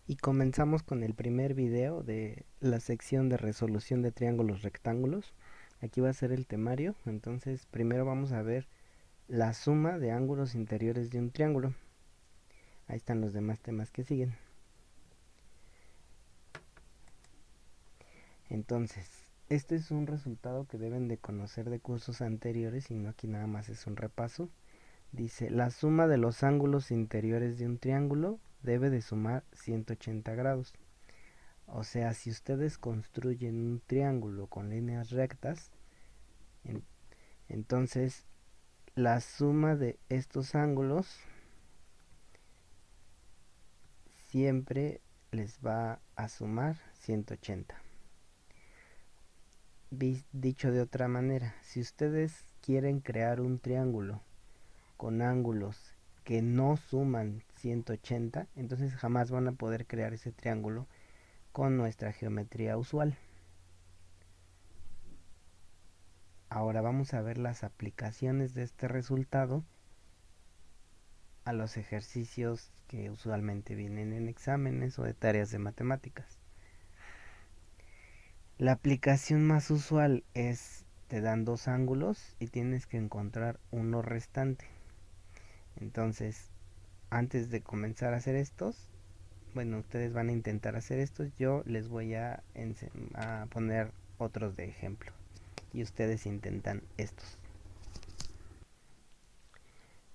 Y comenzamos con el primer video de la sección de resolución de triángulos rectángulos. Aquí va a ser el temario, entonces primero vamos a ver la suma de ángulos interiores de un triángulo. Ahí están los demás temas que siguen. Entonces, este es un resultado que deben de conocer de cursos anteriores y no aquí nada más es un repaso. Dice, la suma de los ángulos interiores de un triángulo debe de sumar 180 grados. O sea, si ustedes construyen un triángulo con líneas rectas, en- entonces la suma de estos ángulos siempre les va a sumar 180. Dicho de otra manera, si ustedes quieren crear un triángulo con ángulos que no suman 180, entonces jamás van a poder crear ese triángulo con nuestra geometría usual. Ahora vamos a ver las aplicaciones de este resultado a los ejercicios que usualmente vienen en exámenes o de tareas de matemáticas. La aplicación más usual es, te dan dos ángulos y tienes que encontrar uno restante. Entonces, antes de comenzar a hacer estos, bueno, ustedes van a intentar hacer estos, yo les voy a poner otros de ejemplo y ustedes intentan estos.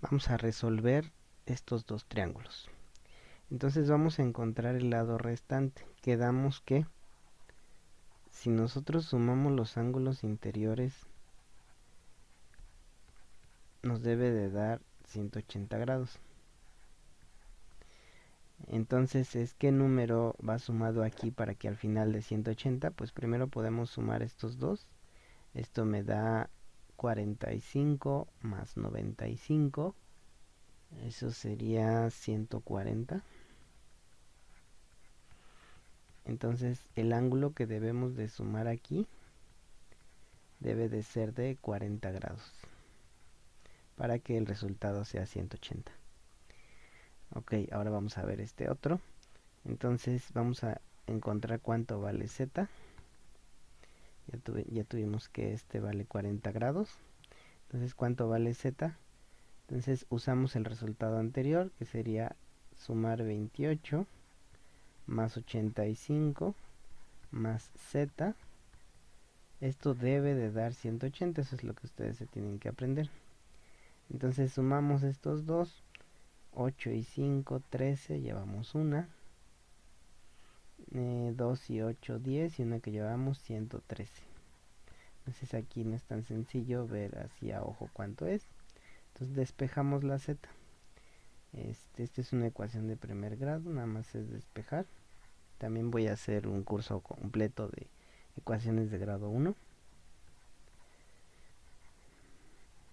Vamos a resolver estos dos triángulos. Entonces vamos a encontrar el lado restante. Quedamos que si nosotros sumamos los ángulos interiores, nos debe de dar 180 grados. Entonces, ¿qué número va sumado aquí para que al final de 180? Pues primero podemos sumar estos dos. Esto me da 45 más 95. Eso sería 140. Entonces, el ángulo que debemos de sumar aquí debe de ser de 40 grados para que el resultado sea 180. Ok, ahora vamos a ver este otro. Entonces vamos a encontrar cuánto vale z. Ya tuvimos que este vale 40 grados. Entonces, ¿cuánto vale z? Entonces usamos el resultado anterior, que sería sumar 28 más 85 más z. Esto debe de dar 180, eso es lo que ustedes se tienen que aprender. Entonces sumamos estos dos, 8 y 5, 13, llevamos una. 2 y 8, 10 y una que llevamos 113. Entonces aquí no es tan sencillo ver así a ojo cuánto es. Entonces despejamos la z. Esta es una ecuación de primer grado, nada más es despejar. También voy a hacer un curso completo de ecuaciones de grado 1.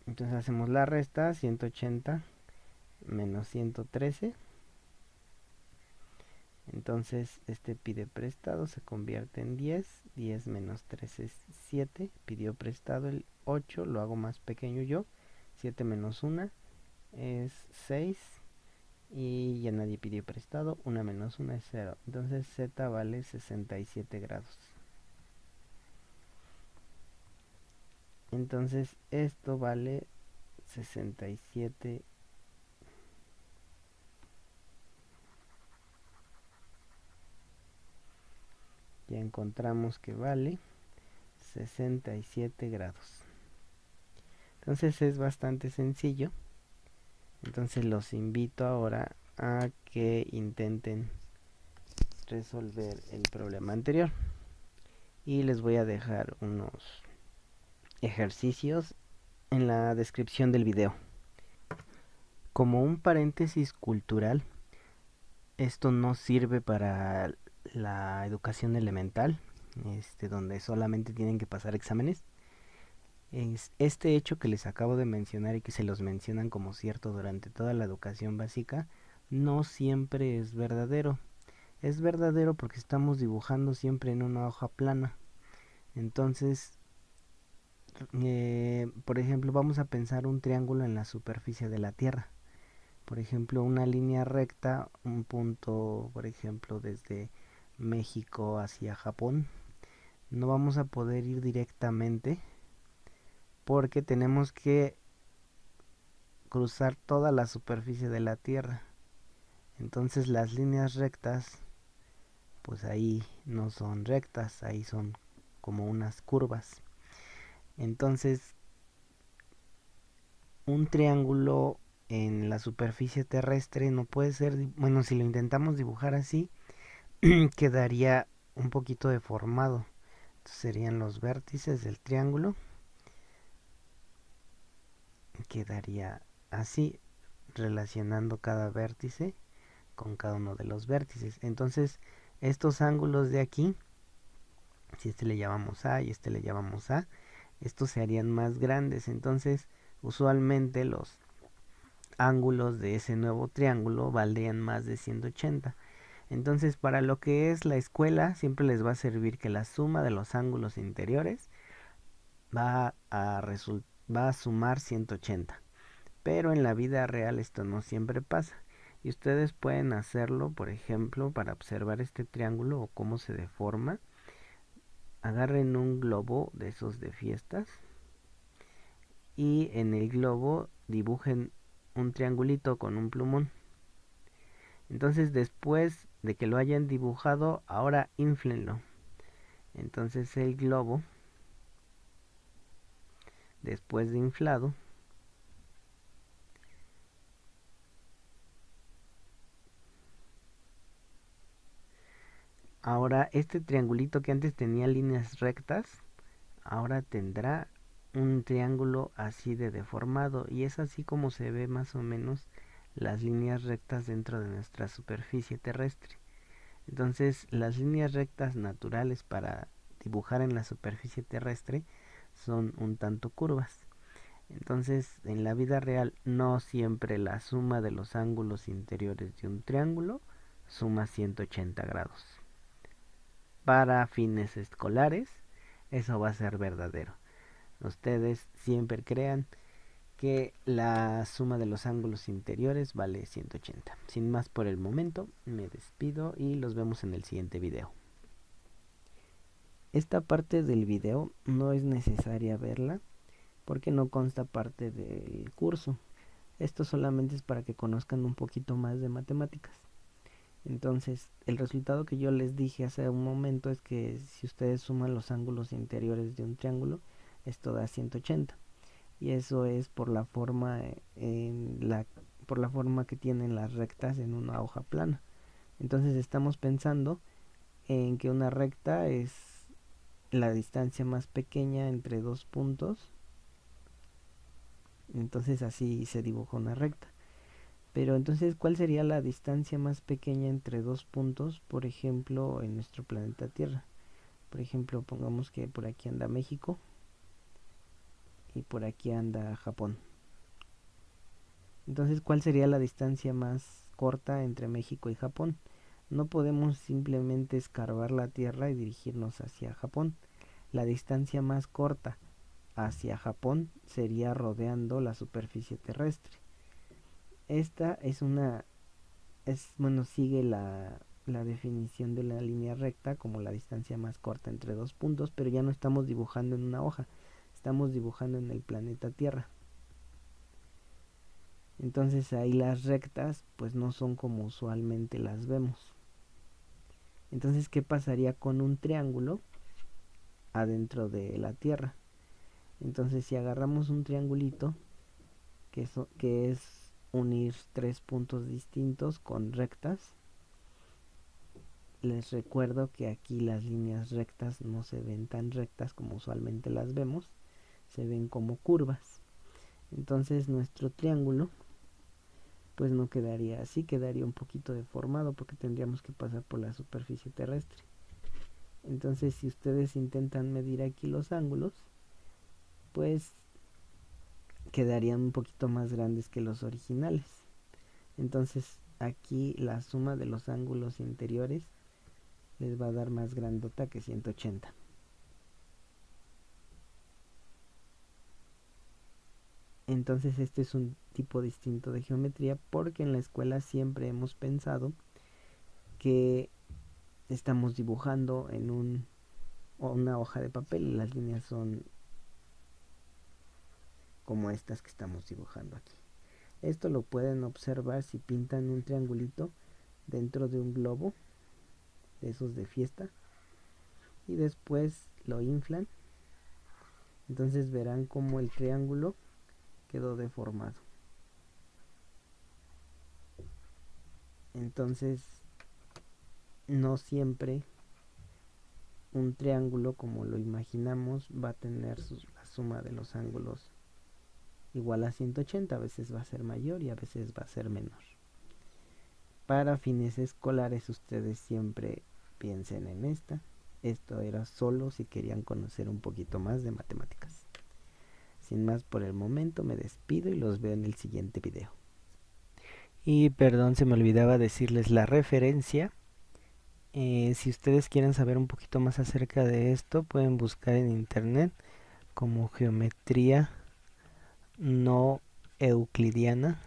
Entonces hacemos la resta, 180 menos 113. Entonces este pide prestado, se convierte en 10. 10 menos 3 es 7. Pidió prestado el 8, lo hago más pequeño yo. 7 menos 1 es 6. Y ya nadie pidió prestado. 1 menos 1 es 0. Entonces z vale 67 grados. Entonces esto vale 67. Ya encontramos que vale 67 grados. Entonces es bastante sencillo. Entonces los invito ahora a que intenten resolver el problema anterior. Y les voy a dejar unos ejercicios en la descripción del video. Como un paréntesis cultural, esto no sirve para la educación elemental, donde solamente tienen que pasar exámenes. Este hecho que les acabo de mencionar y que se los mencionan como cierto durante toda la educación básica, no siempre es verdadero. Es verdadero porque estamos dibujando siempre en una hoja plana. Entonces, por ejemplo, vamos a pensar un triángulo en la superficie de la Tierra. por ejemplo, una línea recta, un punto, por ejemplo, desde México hacia Japón, no vamos a poder ir directamente porque tenemos que cruzar toda la superficie de la Tierra. Entonces las líneas rectas, pues ahí no son rectas, ahí son como unas curvas. Entonces, un triángulo en la superficie terrestre no puede ser, bueno, si lo intentamos dibujar así, quedaría un poquito deformado. Entonces serían los vértices del triángulo, quedaría así, relacionando cada vértice con cada uno de los vértices. Entonces, estos ángulos de aquí, si este le llamamos A y este le llamamos A, estos se harían más grandes. Entonces, usualmente los ángulos de ese nuevo triángulo valdrían más de 180. Entonces, para lo que es la escuela, siempre les va a servir que la suma de los ángulos interiores va a sumar 180. Pero en la vida real esto no siempre pasa. Y ustedes pueden hacerlo, por ejemplo, para observar este triángulo o cómo se deforma. Agarren un globo de esos de fiestas y en el globo dibujen un triangulito con un plumón. Entonces, después de que lo hayan dibujado, ahora inflenlo. Entonces el globo, después de inflado, ahora este triangulito que antes tenía líneas rectas, ahora tendrá un triángulo así de deformado, y es así como se ve más o menos las líneas rectas dentro de nuestra superficie terrestre. Entonces, las líneas rectas naturales para dibujar en la superficie terrestre son un tanto curvas. Entonces, en la vida real no siempre la suma de los ángulos interiores de un triángulo suma 180 grados. Para fines escolares, eso va a ser verdadero. Ustedes siempre crean que la suma de los ángulos interiores vale 180. Sin más por el momento, me despido y los vemos en el siguiente video. Esta parte del video no es necesaria verla porque no consta parte del curso. Esto solamente es para que conozcan un poquito más de matemáticas. Entonces, el resultado que yo les dije hace un momento es que si ustedes suman los ángulos interiores de un triángulo, esto da 180. Y eso es por la forma por la forma que tienen las rectas en una hoja plana. Entonces, estamos pensando en que una recta es la distancia más pequeña entre dos puntos. Entonces así se dibuja una recta. Pero entonces, ¿cuál sería la distancia más pequeña entre dos puntos, por ejemplo, en nuestro planeta Tierra? Por ejemplo, pongamos que por aquí anda México y por aquí anda Japón. Entonces, ¿cuál sería la distancia más corta entre México y Japón? No podemos simplemente escarbar la Tierra y dirigirnos hacia Japón. La distancia más corta hacia Japón sería rodeando la superficie terrestre. Esta es sigue la definición de la línea recta como la distancia más corta entre dos puntos, pero ya no estamos dibujando en una hoja, estamos dibujando en el planeta Tierra. Entonces ahí las rectas pues no son como usualmente las vemos. Entonces, ¿qué pasaría con un triángulo adentro de la Tierra? Entonces, si agarramos un triangulito que es unir tres puntos distintos con rectas, les recuerdo que aquí las líneas rectas no se ven tan rectas como usualmente las vemos, se ven como curvas. Entonces nuestro triángulo pues no quedaría así, quedaría un poquito deformado porque tendríamos que pasar por la superficie terrestre. Entonces, si ustedes intentan medir aquí los ángulos, pues quedarían un poquito más grandes que los originales. Entonces, aquí la suma de los ángulos interiores les va a dar más grandota que 180. Entonces este es un tipo distinto de geometría, porque en la escuela siempre hemos pensado que estamos dibujando en una hoja de papel y las líneas son como estas que estamos dibujando aquí. Esto lo pueden observar si pintan un triangulito dentro de un globo de esos de fiesta y después lo inflan. Entonces verán como el triángulo quedó deformado. Entonces no siempre un triángulo como lo imaginamos va a tener la suma de los ángulos igual a 180, a veces va a ser mayor y a veces va a ser menor. Para fines escolares ustedes siempre piensen en esta. Esto era solo si querían conocer un poquito más de matemáticas. Sin más por el momento me despido y los veo en el siguiente video. Y perdón, se me olvidaba decirles la referencia. Si ustedes quieren saber un poquito más acerca de esto, pueden buscar en internet como geometría no euclidiana